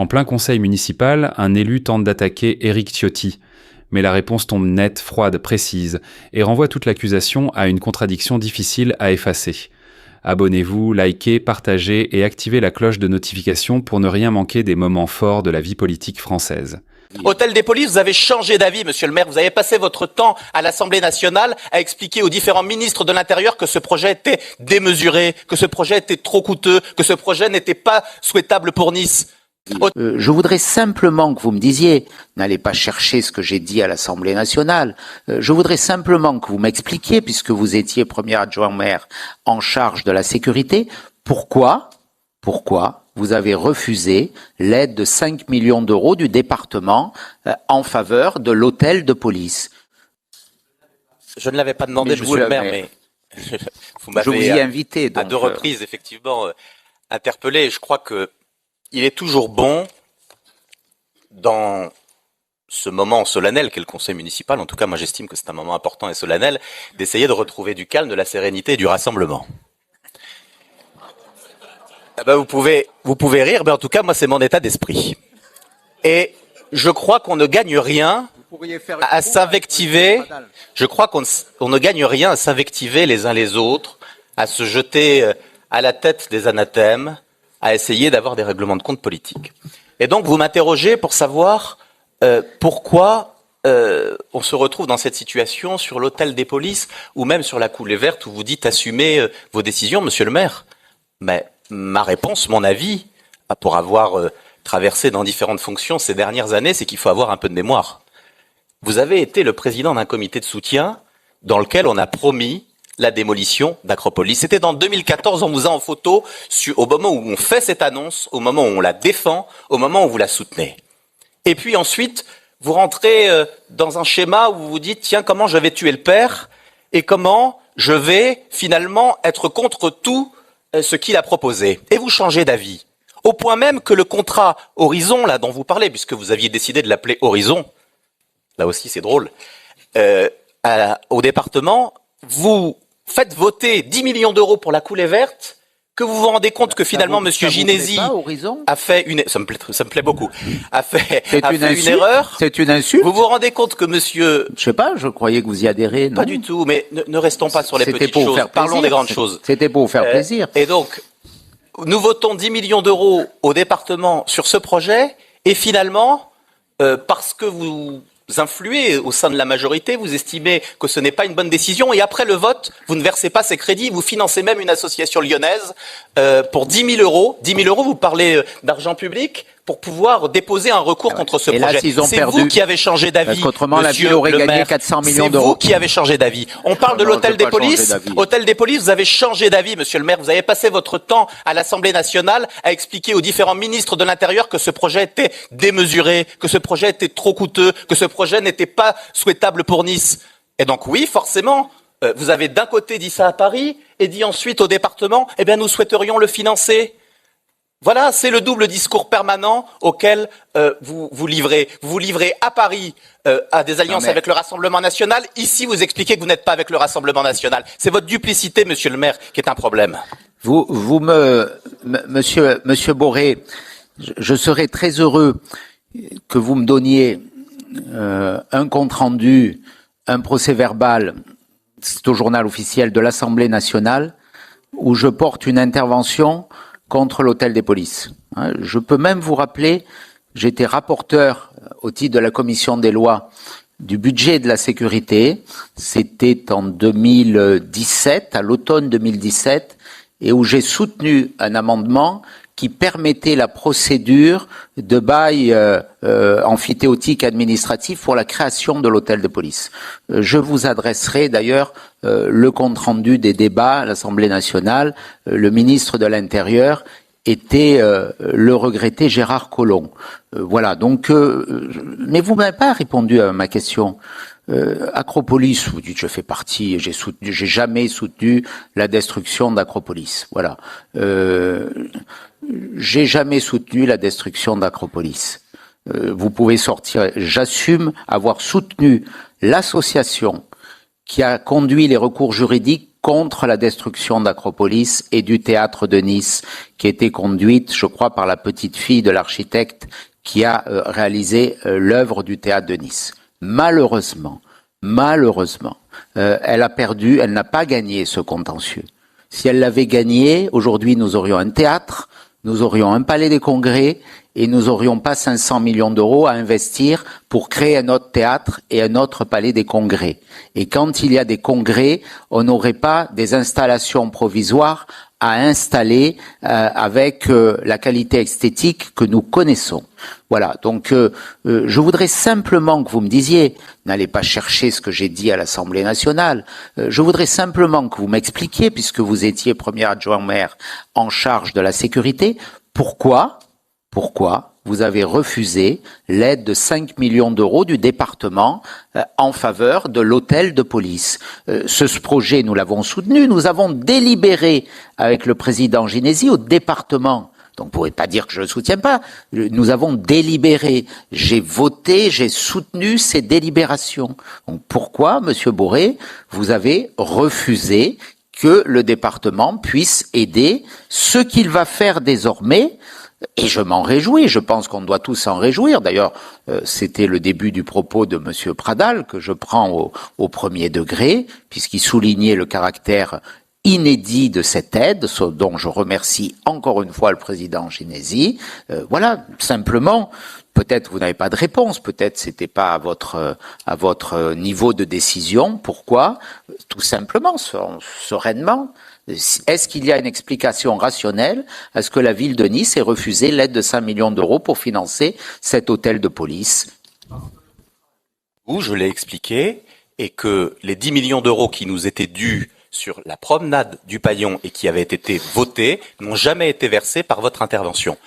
En plein conseil municipal, un élu tente d'attaquer Éric Ciotti. Mais la réponse tombe nette, froide, précise, et renvoie toute l'accusation à une contradiction difficile à effacer. Abonnez-vous, likez, partagez et activez la cloche de notification pour ne rien manquer des moments forts de la vie politique française. Hôtel des Polices, vous avez changé d'avis, monsieur le maire. Vous avez passé votre temps à l'Assemblée nationale à expliquer aux différents ministres de l'Intérieur que ce projet était démesuré, que ce projet était trop coûteux, que ce projet n'était pas souhaitable pour Nice. Je voudrais simplement que vous me disiez, n'allez pas chercher ce que j'ai dit à l'Assemblée nationale, je voudrais simplement que vous m'expliquiez, puisque vous étiez premier adjoint maire en charge de la sécurité, pourquoi vous avez refusé l'aide de 5 millions d'euros du département en faveur de l'hôtel de police. Je ne l'avais pas demandé, monsieur le maire, mais vous m'avez invité à deux reprises, effectivement, interpellé. Je crois que il est toujours bon, dans ce moment solennel qu'est le conseil municipal, en tout cas moi j'estime que c'est un moment important et solennel, d'essayer de retrouver du calme, de la sérénité et du rassemblement. Eh ben vous pouvez rire, mais en tout cas moi c'est mon état d'esprit. Et je crois qu'on ne gagne rien à s'invectiver. Je crois qu'on ne gagne rien à s'invectiver les uns les autres, à se jeter à la tête des anathèmes, à essayer d'avoir des règlements de compte politiques. Et donc, vous m'interrogez pour savoir pourquoi on se retrouve dans cette situation sur l'hôtel des Polices ou même sur la coulée verte où vous dites assumer vos décisions, monsieur le maire. Mais ma réponse, mon avis, pour avoir traversé dans différentes fonctions ces dernières années, c'est qu'il faut avoir un peu de mémoire. Vous avez été le président d'un comité de soutien dans lequel on a promis la démolition d'Acropolis. C'était dans 2014, on vous a en photo au moment où on fait cette annonce, au moment où on la défend, au moment où vous la soutenez. Et puis ensuite, vous rentrez dans un schéma où vous vous dites, tiens, comment je vais tuer le père et comment je vais finalement être contre tout ce qu'il a proposé. Et vous changez d'avis. Au point même que le contrat Horizon, là dont vous parlez, puisque vous aviez décidé de l'appeler Horizon, là aussi c'est drôle, au département, vous faites voter 10 millions d'euros pour la coulée verte, que vous vous rendez compte que finalement Monsieur Ginesi a fait une, ça me plaît beaucoup, a fait une erreur. C'est une insulte. Vous vous rendez compte que Monsieur, je sais pas, je croyais que vous y adhérez. Non. Pas du tout, mais ne restons pas sur les petites choses. Parlons des grandes choses. C'était pour vous faire plaisir. Et donc, nous votons 10 millions d'euros au département sur ce projet, et finalement, parce que vous influez au sein de la majorité, vous estimez que ce n'est pas une bonne décision, et après le vote, vous ne versez pas ces crédits, vous financez même une association lyonnaise pour 10 000 euros. 10 000 euros, vous parlez d'argent public pour pouvoir déposer un recours contre ce projet. C'est vous qui avez changé d'avis. Parce qu'autrement, la ville aurait gagné 400 millions d'euros. C'est vous qui avez changé d'avis. On parle de l'hôtel des Polices. Hôtel des Polices, vous avez changé d'avis, monsieur le maire. Vous avez passé votre temps à l'Assemblée nationale à expliquer aux différents ministres de l'Intérieur que ce projet était démesuré, que ce projet était trop coûteux, que ce projet n'était pas souhaitable pour Nice. Et donc oui, forcément, vous avez d'un côté dit ça à Paris et dit ensuite au département, eh bien nous souhaiterions le financer. Voilà, c'est le double discours permanent auquel vous vous livrez. Vous vous livrez à Paris à des alliances avec le Rassemblement national. Ici, vous expliquez que vous n'êtes pas avec le Rassemblement national. C'est votre duplicité, monsieur le maire, qui est un problème. Monsieur Boré, je serais très heureux que vous me donniez un compte-rendu, un procès-verbal, c'est au journal officiel de l'Assemblée nationale, où je porte une intervention contre l'hôtel des Polices. Je peux même vous rappeler, j'étais rapporteur au titre de la commission des lois du budget de la sécurité, c'était en 2017, à l'automne 2017, et où j'ai soutenu un amendement qui permettait la procédure de bail emphytéotique administratif pour la création de l'hôtel de police. Je vous adresserai d'ailleurs le compte-rendu des débats à l'Assemblée nationale. Le ministre de l'Intérieur était le regretté Gérard Collomb. Voilà, donc... mais vous m'avez pas répondu à ma question. Acropolis, vous dites je fais partie, j'ai jamais soutenu la destruction d'Acropolis. Voilà. J'ai jamais soutenu la destruction d'Acropolis. Vous pouvez sortir. J'assume avoir soutenu l'association qui a conduit les recours juridiques contre la destruction d'Acropolis et du théâtre de Nice, qui était conduite, je crois, par la petite fille de l'architecte qui a réalisé l'œuvre du théâtre de Nice. Malheureusement, elle a perdu, elle n'a pas gagné ce contentieux. Si elle l'avait gagné, aujourd'hui nous aurions un théâtre, nous aurions un palais des congrès et nous n'aurions pas 500 millions d'euros à investir pour créer un autre théâtre et un autre palais des congrès. Et quand il y a des congrès, on n'aurait pas des installations provisoires à installer avec la qualité esthétique que nous connaissons. Voilà, donc je voudrais simplement que vous me disiez, n'allez pas chercher ce que j'ai dit à l'Assemblée nationale, je voudrais simplement que vous m'expliquiez, puisque vous étiez premier adjoint maire en charge de la sécurité, pourquoi vous avez refusé l'aide de 5 millions d'euros du département en faveur de l'hôtel de police. Ce projet, nous l'avons soutenu, nous avons délibéré avec le président Ginesy au département. Donc vous ne pouvez pas dire que je ne le soutiens pas. Nous avons délibéré, j'ai voté, j'ai soutenu ces délibérations. Donc pourquoi, Monsieur Boré, vous avez refusé que le département puisse aider ce qu'il va faire désormais? Et je m'en réjouis, je pense qu'on doit tous s'en réjouir. D'ailleurs, c'était le début du propos de Monsieur Pradal que je prends au premier degré, puisqu'il soulignait le caractère inédit de cette aide, dont je remercie encore une fois le président Ginesy. Voilà, simplement, peut-être vous n'avez pas de réponse, peut-être c'était pas à votre niveau de décision. Pourquoi? Tout simplement, sereinement. Est-ce qu'il y a une explication rationnelle à ce que la ville de Nice ait refusé l'aide de 5 millions d'euros pour financer cet hôtel de police? Où je l'ai expliqué, et que les 10 millions d'euros qui nous étaient dus sur la promenade du Paillon et qui avaient été votés n'ont jamais été versés par votre intervention.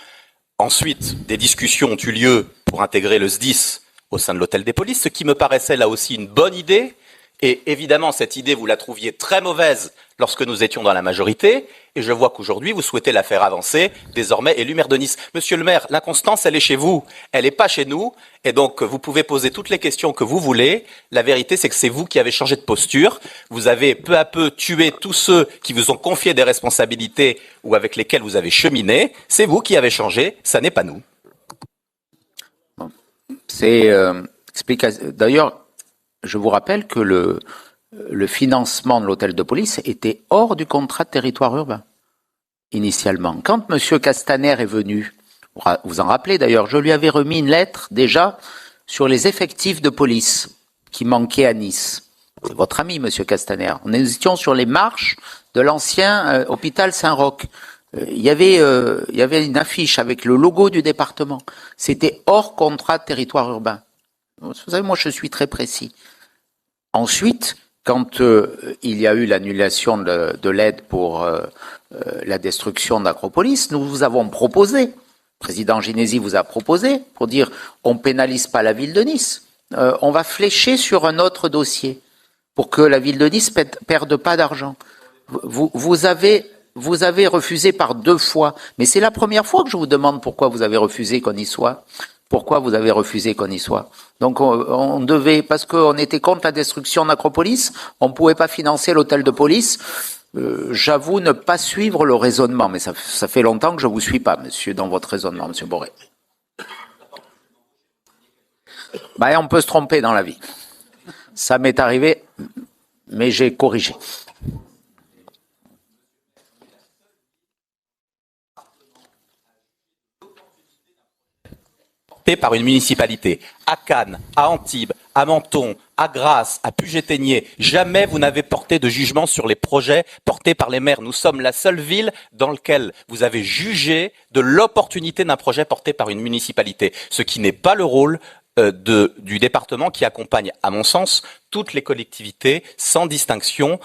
Ensuite, des discussions ont eu lieu pour intégrer le SDIS au sein de l'hôtel des polices, ce qui me paraissait là aussi une bonne idée. Et évidemment, cette idée, vous la trouviez très mauvaise lorsque nous étions dans la majorité, et je vois qu'aujourd'hui, vous souhaitez la faire avancer, désormais élu maire de Nice. Monsieur le maire, l'inconstance, elle est chez vous, elle n'est pas chez nous, et donc vous pouvez poser toutes les questions que vous voulez. La vérité, c'est que c'est vous qui avez changé de posture. Vous avez peu à peu tué tous ceux qui vous ont confié des responsabilités ou avec lesquels vous avez cheminé. C'est vous qui avez changé, ça n'est pas nous. C'est d'ailleurs, je vous rappelle que le financement de l'hôtel de police était hors du contrat de territoire urbain, initialement. Quand M. Castaner est venu, vous vous en rappelez d'ailleurs, je lui avais remis une lettre déjà sur les effectifs de police qui manquaient à Nice. C'est votre ami, M. Castaner. Nous étions sur les marches de l'ancien hôpital Saint-Roch. Il y avait une affiche avec le logo du département. C'était hors contrat de territoire urbain. Vous savez, moi je suis très précis. Ensuite, quand il y a eu l'annulation de l'aide pour la destruction d'Acropolis, nous vous avons proposé, le président Ginesy vous a proposé, pour dire on pénalise pas la ville de Nice, on va flécher sur un autre dossier pour que la ville de Nice perde pas d'argent. Vous avez refusé par 2 fois, mais c'est la première fois que je vous demande pourquoi vous avez refusé qu'on y soit. Pourquoi vous avez refusé qu'on y soit? Donc on devait, parce qu'on était contre la destruction d'Acropolis, on ne pouvait pas financer l'hôtel de police. J'avoue ne pas suivre le raisonnement, mais ça fait longtemps que je ne vous suis pas, monsieur, dans votre raisonnement, monsieur Boré. On peut se tromper dans la vie. Ça m'est arrivé, mais j'ai corrigé. Par une municipalité, à Cannes, à Antibes, à Menton, à Grasse, à Puget-Théniers, jamais vous n'avez porté de jugement sur les projets portés par les maires. Nous sommes la seule ville dans laquelle vous avez jugé de l'opportunité d'un projet porté par une municipalité, ce qui n'est pas le rôle du département qui accompagne, à mon sens, toutes les collectivités sans distinction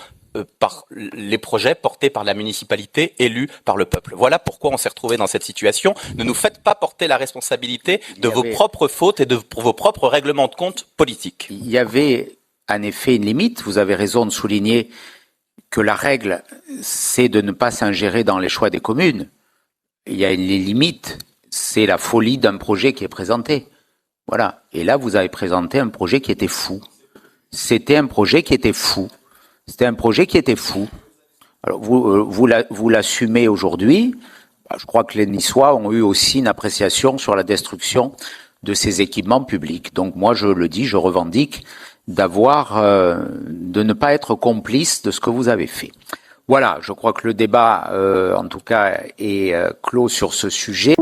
par les projets portés par la municipalité élue par le peuple. Voilà pourquoi on s'est retrouvé dans cette situation. Ne nous faites pas porter la responsabilité de vos propres fautes et de vos propres règlements de compte politiques. Il y avait en effet une limite. Vous avez raison de souligner que la règle, c'est de ne pas s'ingérer dans les choix des communes. Il y a une limite, c'est la folie d'un projet qui est présenté. Voilà. Et là, vous avez présenté un projet qui était fou. C'était un projet qui était fou. C'était un projet qui était fou. Alors vous l'assumez aujourd'hui. Je crois que les Niçois ont eu aussi une appréciation sur la destruction de ces équipements publics. Donc moi, je le dis, je revendique de ne pas être complice de ce que vous avez fait. Voilà, je crois que le débat, en tout cas, est clos sur ce sujet.